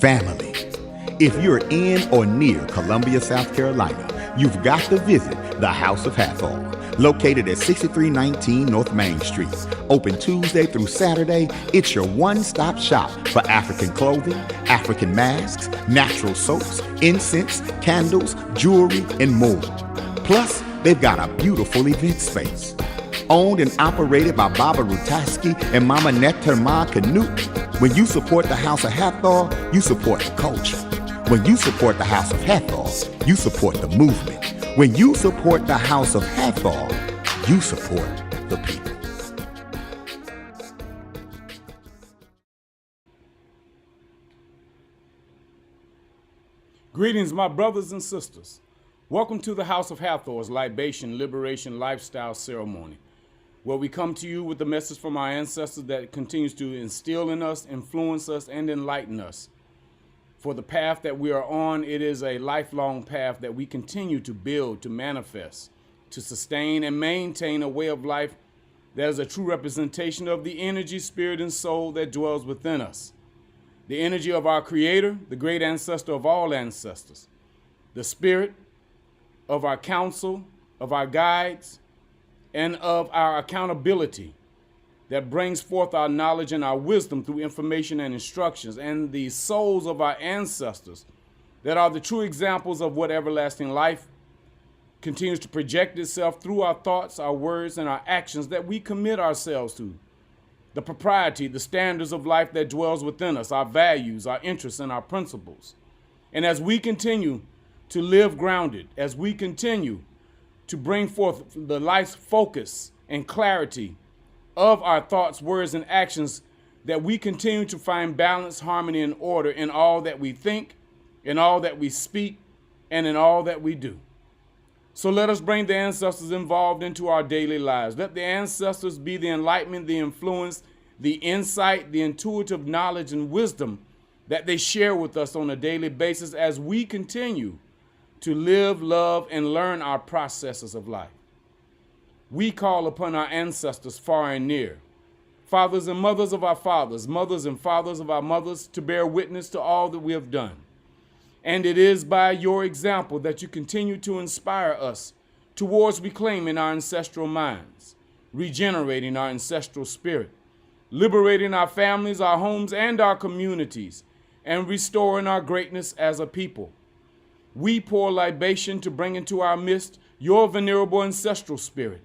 family. If you're in or near Columbia, South Carolina, you've got to visit the House of Hathor, located at 6319 North Main Street. Open Tuesday through Saturday, it's your one-stop shop for African clothing, African masks, natural soaps, incense, candles, jewelry, and more. Plus, they've got a beautiful event space. Owned and operated by Baba Rutaski and Mama Neterma Canute. When you support the House of Hathor, you support the culture. When you support the House of Hathor, you support the movement. When you support the House of Hathor, you support the people. Greetings, my brothers and sisters. Welcome to the House of Hathor's Libation, Liberation Lifestyle Ceremony, where we come to you with the message from our ancestors that continues to instill in us, influence us, and enlighten us. For the path that we are on, it is a lifelong path that we continue to build, to manifest, to sustain and maintain a way of life that is a true representation of the energy, spirit, and soul that dwells within us. The energy of our Creator, the great ancestor of all ancestors, the spirit of our counsel, of our guides, and of our accountability that brings forth our knowledge and our wisdom through information and instructions, and the souls of our ancestors that are the true examples of what everlasting life continues to project itself through our thoughts, our words, and our actions that we commit ourselves to. The propriety, the standards of life that dwells within us, our values, our interests, and our principles. And as we continue to live grounded, as we continue to bring forth the life's focus and clarity of our thoughts, words, and actions, that we continue to find balance, harmony, and order in all that we think, in all that we speak, and in all that we do. So let us bring the ancestors involved into our daily lives. Let the ancestors be the enlightenment, the influence, the insight, the intuitive knowledge and wisdom that they share with us on a daily basis as we continue to live, love, and learn our processes of life. We call upon our ancestors far and near, fathers and mothers of our fathers, mothers and fathers of our mothers, to bear witness to all that we have done. And it is by your example that you continue to inspire us towards reclaiming our ancestral minds, regenerating our ancestral spirit, liberating our families, our homes, and our communities, and restoring our greatness as a people. We pour libation to bring into our midst your venerable ancestral spirit,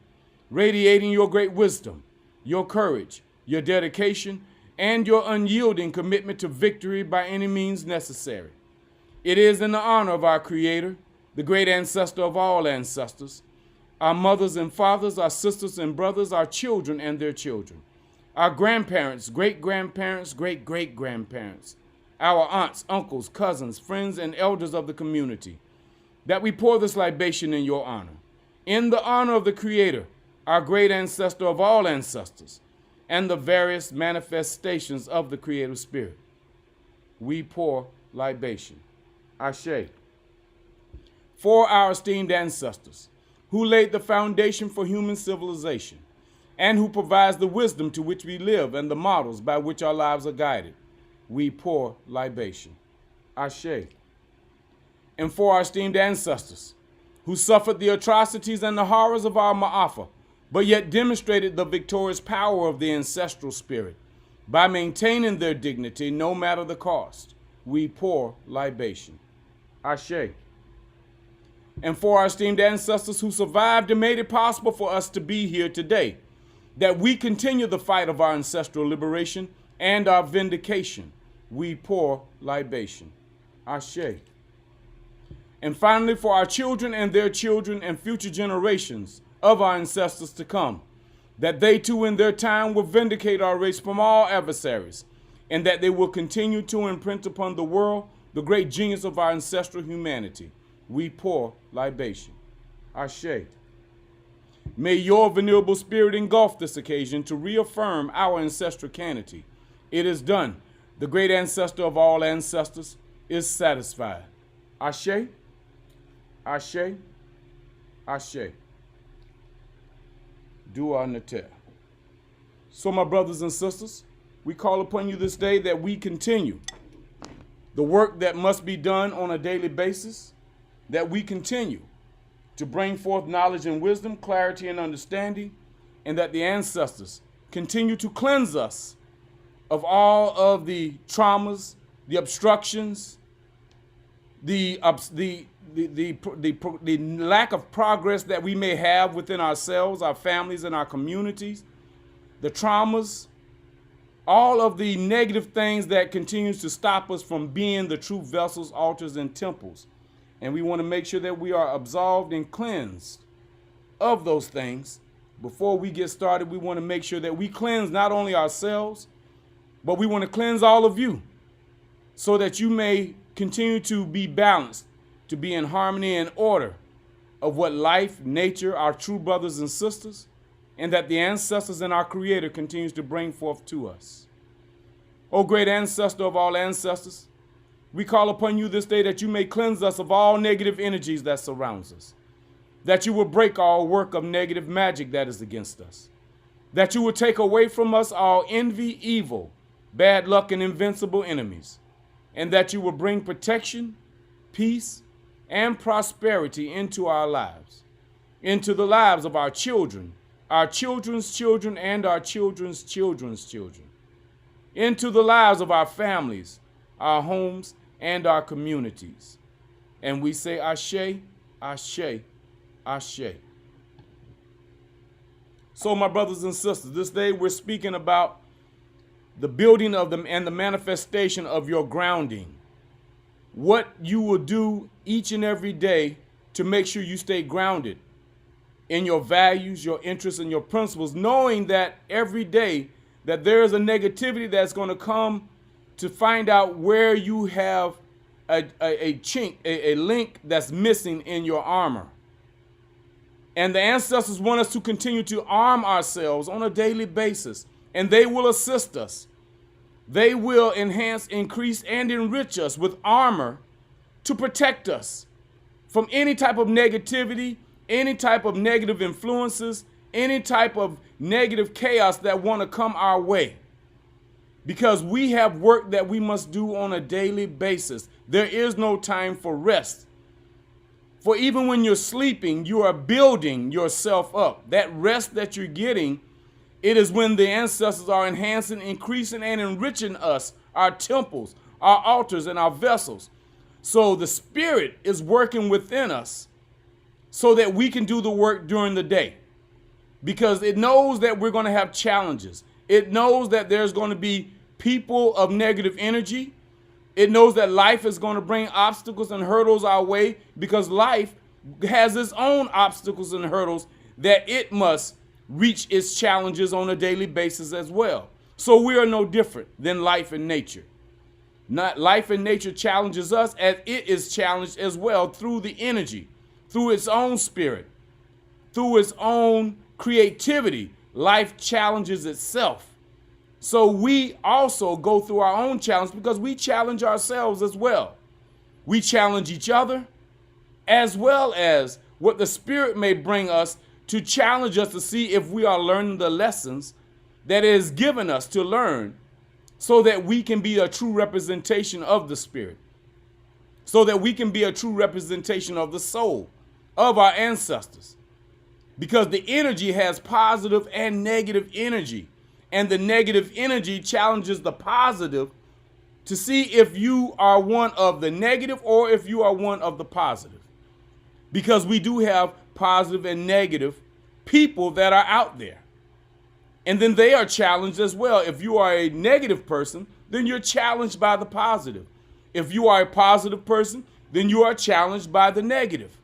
radiating your great wisdom, your courage, your dedication, and your unyielding commitment to victory by any means necessary. It is in the honor of our Creator, the great ancestor of all ancestors, our mothers and fathers, our sisters and brothers, our children and their children, our grandparents, great-grandparents, great-great-grandparents, our aunts, uncles, cousins, friends, and elders of the community, that we pour this libation in your honor. In the honor of the Creator, our great ancestor of all ancestors, and the various manifestations of the Creative Spirit, we pour libation. Ashe. For our esteemed ancestors, who laid the foundation for human civilization, and who provides the wisdom to which we live and the models by which our lives are guided, we pour libation. Ashe. And for our esteemed ancestors, who suffered the atrocities and the horrors of our Ma'afa, but yet demonstrated the victorious power of the ancestral spirit by maintaining their dignity no matter the cost, we pour libation. Ashe. And for our esteemed ancestors who survived and made it possible for us to be here today, that we continue the fight of our ancestral liberation and our vindication, we pour libation. Ashe. And finally, for our children and their children and future generations of our ancestors to come, that they too in their time will vindicate our race from all adversaries, and that they will continue to imprint upon the world the great genius of our ancestral humanity, we pour libation. Ashe. May your venerable spirit engulf this occasion to reaffirm our ancestral canity. It is done. The great ancestor of all ancestors is satisfied. Ashe. Ashe. Ashe. Dua Nater. So my brothers and sisters, we call upon you this day that we continue the work that must be done on a daily basis, that we continue to bring forth knowledge and wisdom, clarity and understanding, and that the ancestors continue to cleanse us of all of the traumas, the obstructions, the lack of progress that we may have within ourselves, our families, and our communities, the traumas, all of the negative things that continues to stop us from being the true vessels, altars, and temples. And we want to make sure that we are absolved and cleansed of those things. Before we get started, we want to make sure that we cleanse not only ourselves, but we want to cleanse all of you so that you may continue to be balanced, to be in harmony and order of what life, nature, our true brothers and sisters, and that the ancestors and our Creator continues to bring forth to us. O great ancestor of all ancestors, we call upon you this day that you may cleanse us of all negative energies that surrounds us, that you will break all work of negative magic that is against us, that you will take away from us all envy, evil, bad luck, and invincible enemies, and that you will bring protection, peace, and prosperity into our lives, into the lives of our children, our children's children, and our children's children's children, into the lives of our families, our homes, and our communities. And we say Ashe, Ashe, Ashe. So my brothers and sisters, this day we're speaking about the building of them and the manifestation of your grounding. What you will do each and every day to make sure you stay grounded in your values, your interests, and your principles, knowing that every day that there is a negativity that's going to come to find out where you have a chink, a link that's missing in your armor. And the ancestors want us to continue to arm ourselves on a daily basis, and they will assist us. They will enhance, increase, and enrich us with armor to protect us from any type of negativity, any type of negative influences, any type of negative chaos that want to come our way. Because we have work that we must do on a daily basis. There is no time for rest. For even when you're sleeping, you are building yourself up. That rest that you're getting, it is when the ancestors are enhancing, increasing, and enriching us, our temples, our altars, and our vessels. So the Spirit is working within us so that we can do the work during the day. Because it knows that we're going to have challenges. It knows that there's going to be people of negative energy. It knows that life is going to bring obstacles and hurdles our way, because life has its own obstacles and hurdles that it must reach its challenges on a daily basis as well. So we are no different than life and nature. Not life and nature challenges us as it is challenged as well through the energy, through its own spirit, through its own creativity. Life challenges itself. So we also go through our own challenge because we challenge ourselves as well. We challenge each other, as well as what the Spirit may bring us to challenge us to see if we are learning the lessons that it is given us to learn, so that we can be a true representation of the Spirit, so that we can be a true representation of the soul of our ancestors. Because the energy has positive and negative energy, and the negative energy challenges the positive to see if you are one of the negative or if you are one of the positive. Because we do have positive and negative people that are out there. And then they are challenged as well. If you are a negative person, then you're challenged by the positive. If you are a positive person, then you are challenged by the negative.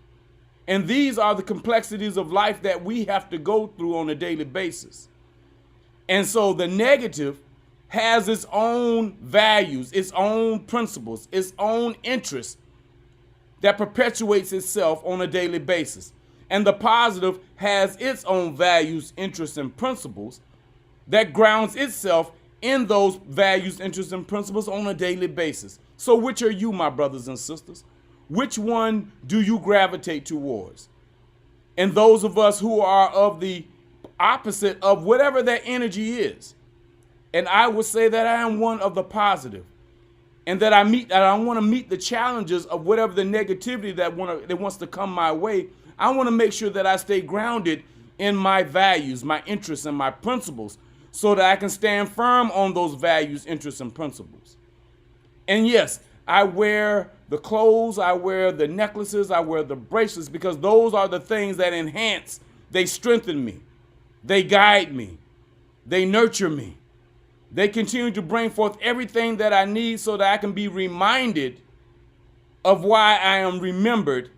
And these are the complexities of life that we have to go through on a daily basis. And so the negative has its own values, its own principles, its own interests that perpetuates itself on a daily basis. And the positive has its own values, interests, and principles that grounds itself in those values, interests, and principles on a daily basis. So which are you, my brothers and sisters? Which one do you gravitate towards? And those of us who are of the opposite of whatever that energy is. And I would say that I am one of the positive. and that I want to meet the challenges of whatever the negativity that wants to come my way. I want to make sure that I stay grounded in my values, my interests, and my principles, so that I can stand firm on those values, interests, and principles. And yes, I wear the clothes, I wear the necklaces, I wear the bracelets, because those are the things that enhance, they strengthen me, they guide me, they nurture me. They continue to bring forth everything that I need so that I can be reminded of why I am remembered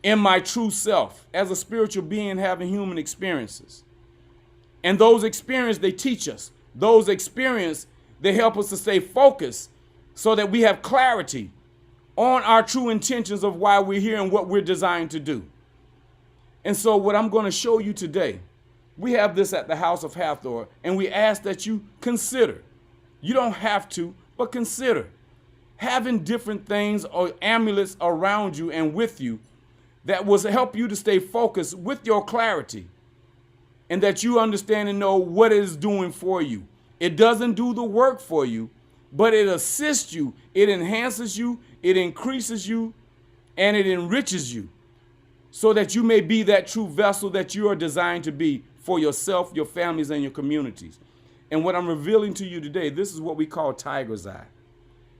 in my true self as a spiritual being having human experiences. And those experiences, they teach us. Those experiences, they help us to stay focused so that we have clarity on our true intentions of why we're here and what we're designed to do. And so what I'm going to show you today, we have this at the House of Hathor, and we ask that you consider. You don't have to, but consider having different things or amulets around you and with you that will help you to stay focused with your clarity, and that you understand and know what it is doing for you. It doesn't do the work for you, but it assists you, it enhances you, it increases you, and it enriches you so that you may be that true vessel that you are designed to be for yourself, your families, and your communities. And what I'm revealing to you today, this is what we call tiger's eye.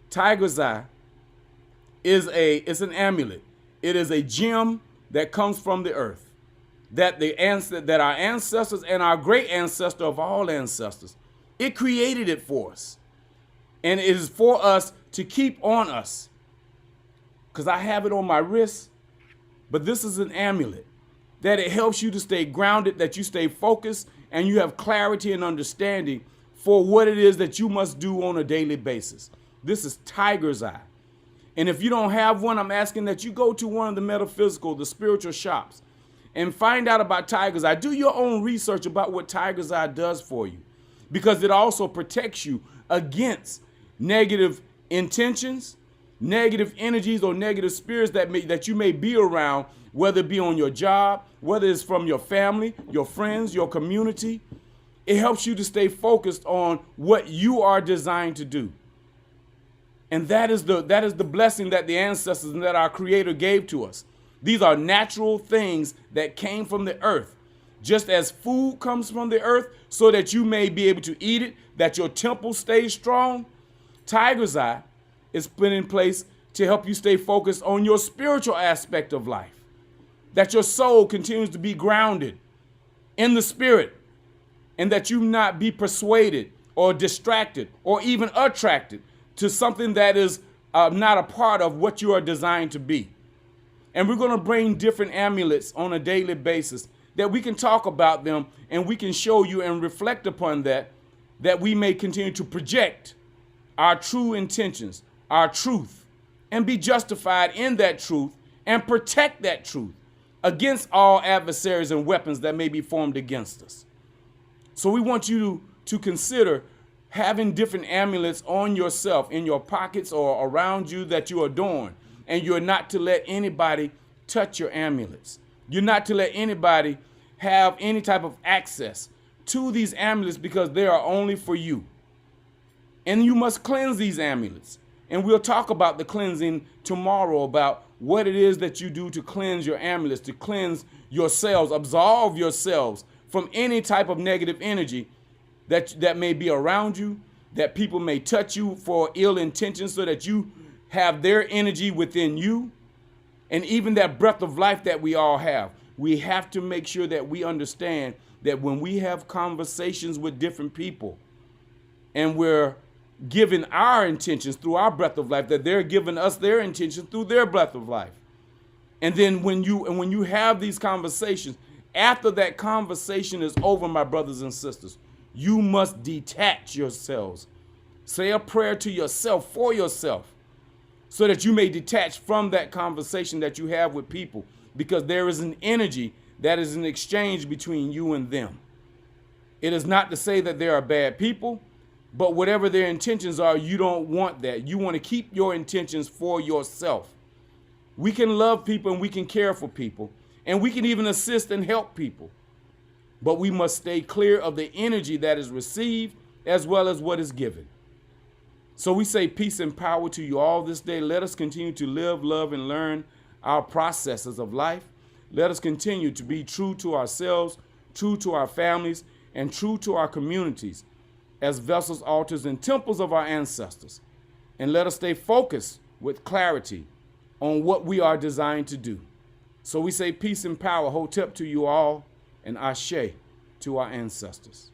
Tiger's eye is an amulet. It is a gem that comes from the earth, that our ancestors and our great ancestor of all ancestors, it created it for us. And it is for us to keep on us. Because I have it on my wrist, but this is an amulet that it helps you to stay grounded, that you stay focused, and you have clarity and understanding for what it is that you must do on a daily basis. This is tiger's eye. And if you don't have one, I'm asking that you go to one of the metaphysical, the spiritual shops, and find out about tiger's eye. Do your own research about what tiger's eye does for you, because it also protects you against negative intentions, negative energies, or negative spirits that you may be around, whether it be on your job, whether it's from your family, your friends, your community. It helps you to stay focused on what you are designed to do. And that is the blessing that the ancestors and that our Creator gave to us. These are natural things that came from the earth. Just as food comes from the earth so that you may be able to eat it, that your temple stays strong, tiger's eye is put in place to help you stay focused on your spiritual aspect of life, that your soul continues to be grounded in the spirit, and that you not be persuaded or distracted or even attracted to something that is not a part of what you are designed to be. And we're going to bring different amulets on a daily basis that we can talk about them, and we can show you and reflect upon that we may continue to project our true intentions, our truth, and be justified in that truth and protect that truth against all adversaries and weapons that may be formed against us. So we want you to consider having different amulets on yourself, in your pockets or around you, that you adorn. And you're not to let anybody touch your amulets. You're not to let anybody have any type of access to these amulets, because they are only for you. And you must cleanse these amulets. And we'll talk about the cleansing tomorrow, about what it is that you do to cleanse your amulets, to cleanse yourselves, absolve yourselves from any type of negative energy that may be around you, that people may touch you for ill intentions, so that you have their energy within you. And even that breath of life that we all have, we have to make sure that we understand that when we have conversations with different people, and we're giving our intentions through our breath of life, that they're giving us their intentions through their breath of life. And then when you have these conversations, after that conversation is over, my brothers and sisters, you must detach yourselves. Say a prayer to yourself, for yourself, so that you may detach from that conversation that you have with people, because there is an energy that is an exchange between you and them. It is not to say that they are bad people, but whatever their intentions are, you don't want that. You want to keep your intentions for yourself. We can love people and we can care for people, and we can even assist and help people. But we must stay clear of the energy that is received as well as what is given. So we say peace and power to you all this day. Let us continue to live, love, and learn our processes of life. Let us continue to be true to ourselves, true to our families, and true to our communities as vessels, altars, and temples of our ancestors. And let us stay focused with clarity on what we are designed to do. So we say peace and power, Hotep to you all, and Ashe to our ancestors.